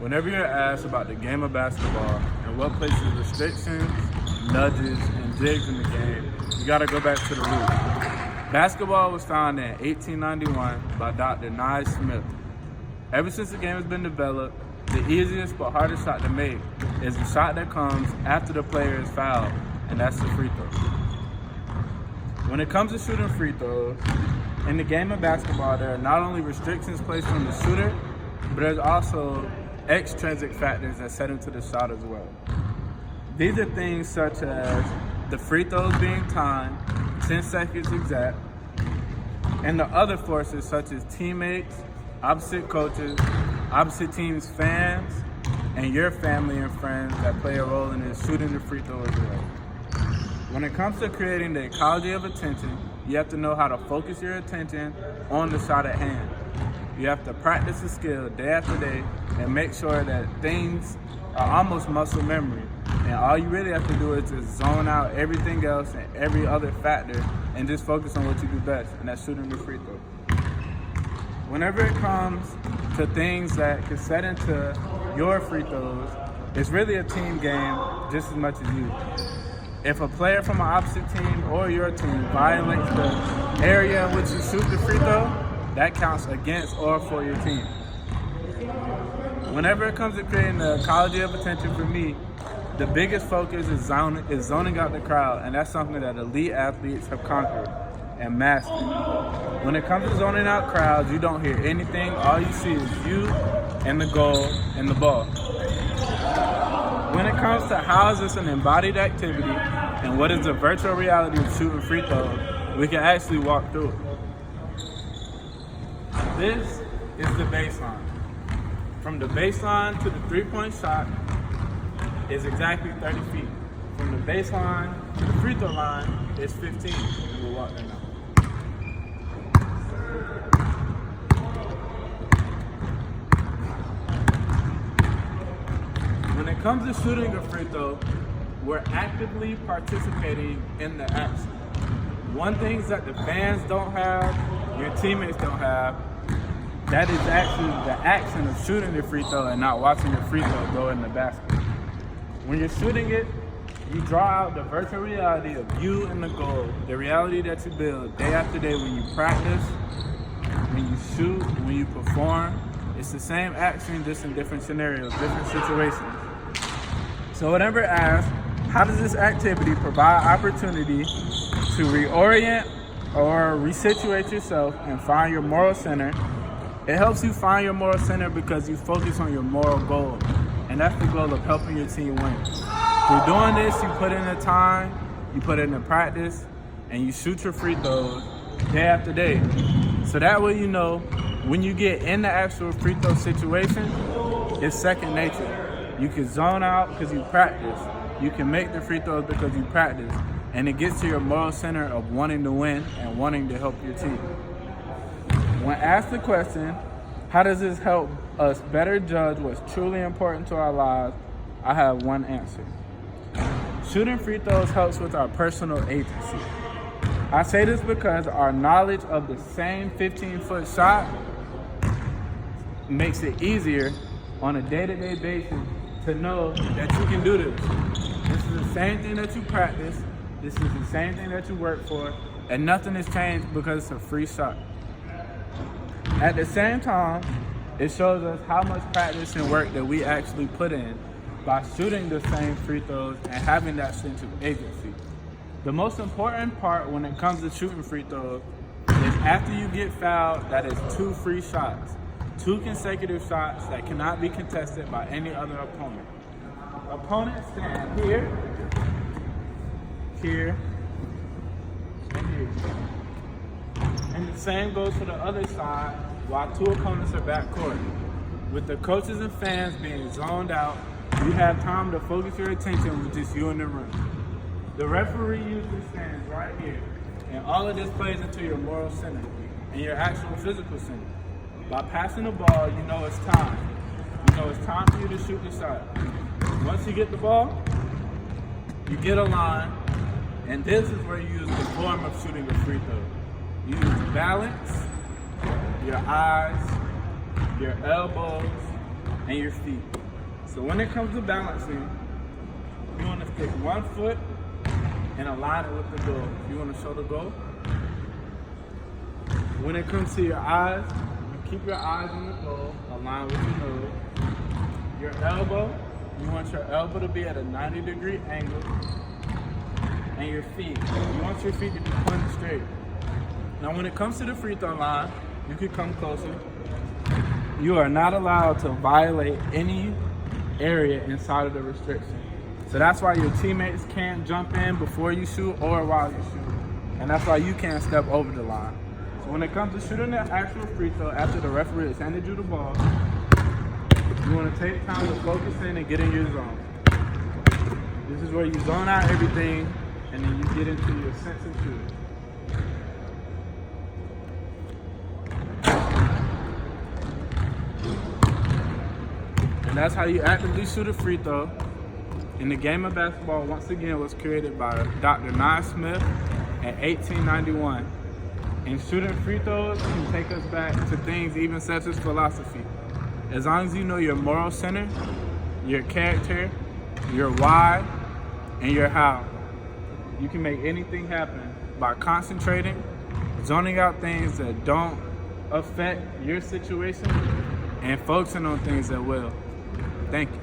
Whenever you're asked about the game of basketball and what places restrictions, nudges, and digs in the game, you gotta go back to the roots. Basketball was founded in 1891 by Dr. Nye Smith. Ever since the game has been developed, the easiest but hardest shot to make is the shot that comes after the player is fouled, and that's the free throw. When it comes to shooting free throws, in the game of basketball, there are not only restrictions placed on the shooter, but there's also extrinsic factors that set into the shot as well. These are things such as the free throws being timed, 10 seconds exact, and the other forces such as teammates, opposite coaches, opposite teams' fans, and your family and friends that play a role in shooting the free throw as well. When it comes to creating the ecology of attention, you have to know how to focus your attention on the shot at hand. You have to practice the skill day after day and make sure that things are almost muscle memory. And all you really have to do is just zone out everything else and every other factor and just focus on what you do best, and that's shooting the free throw. Whenever it comes to things that can set into your free throws, it's really a team game just as much as you. If a player from an opposite team or your team violates the area in which you shoot the free throw, that counts against or for your team. Whenever it comes to creating the ecology of attention for me, the biggest focus is zoning out the crowd, and that's something that elite athletes have conquered and mastered. When it comes to zoning out crowds, you don't hear anything. All you see is you and the goal and the ball. When it comes to how is this an embodied activity and what is the virtual reality of shooting free throws, we can actually walk through it. This is the baseline. From the baseline to the three-point shot is exactly 30 feet. From the baseline to the free throw line is 15. We'll walk that now. When it comes to shooting a free throw, we're actively participating in the action. One thing that the fans don't have, your teammates don't have, that is actually the action of shooting the free throw and not watching the free throw go in the basket. When you're shooting it, you draw out the virtual reality of you and the goal, the reality that you build day after day when you practice, when you shoot, when you perform. It's the same action, just in different scenarios, different situations. So whenever asked, how does this activity provide opportunity to reorient or resituate yourself and find your moral center? It helps you find your moral center because you focus on your moral goal, and that's the goal of helping your team win. Through doing this, you put in the time, you put in the practice, and you shoot your free throws day after day. So that way you know when you get in the actual free throw situation, it's second nature. You can zone out because you practice. You can make the free throws because you practice. And it gets to your moral center of wanting to win and wanting to help your team. When asked the question, how does this help us better judge what's truly important to our lives, I have one answer. Shooting free throws helps with our personal agency. I say this because our knowledge of the same 15-foot shot makes it easier on a day-to-day basis to know that you can do this. This is the same thing that you practice. This is the same thing that you work for, and nothing has changed because it's a free shot. At the same time, it shows us how much practice and work that we actually put in by shooting the same free throws and having that sense of agency. The most important part when it comes to shooting free throws is after you get fouled, that is 2 free shots. 2 consecutive shots that cannot be contested by any other opponent. Opponents stand here, here, and here. And the same goes for the other side while 2 opponents are backcourt. With the coaches and fans being zoned out, you have time to focus your attention with just you in the room. The referee usually stands right here, and all of this plays into your moral center and your actual physical center. By passing the ball, you know it's time. You know it's time for you to shoot the shot. Once you get the ball, you get a line, and this is where you use the form of shooting a free throw. You use balance, your eyes, your elbows, and your feet. So when it comes to balancing, you want to stick one foot and align it with the goal. You want to show the goal. When it comes to your eyes, you keep your eyes on the goal, align with your nose. Your elbow, you want your elbow to be at a 90-degree angle. And your feet, you want your feet to be pointed straight. Now when it comes to the free throw line, you can come closer. You are not allowed to violate any area inside of the restriction. So that's why your teammates can't jump in before you shoot or while you shoot. And that's why you can't step over the line. So when it comes to shooting the actual free throw after the referee has handed you the ball, you want to take time to focus in and get in your zone. This is where you zone out everything and then you get into your sense of shooting. And that's how you actively shoot a free throw. And the game of basketball, once again, was created by Dr. Naismith in 1891. And shooting free throws can take us back to things even such as philosophy. As long as you know your moral center, your character, your why, and your how, you can make anything happen by concentrating, zoning out things that don't affect your situation, and focusing on things that will. Thank you.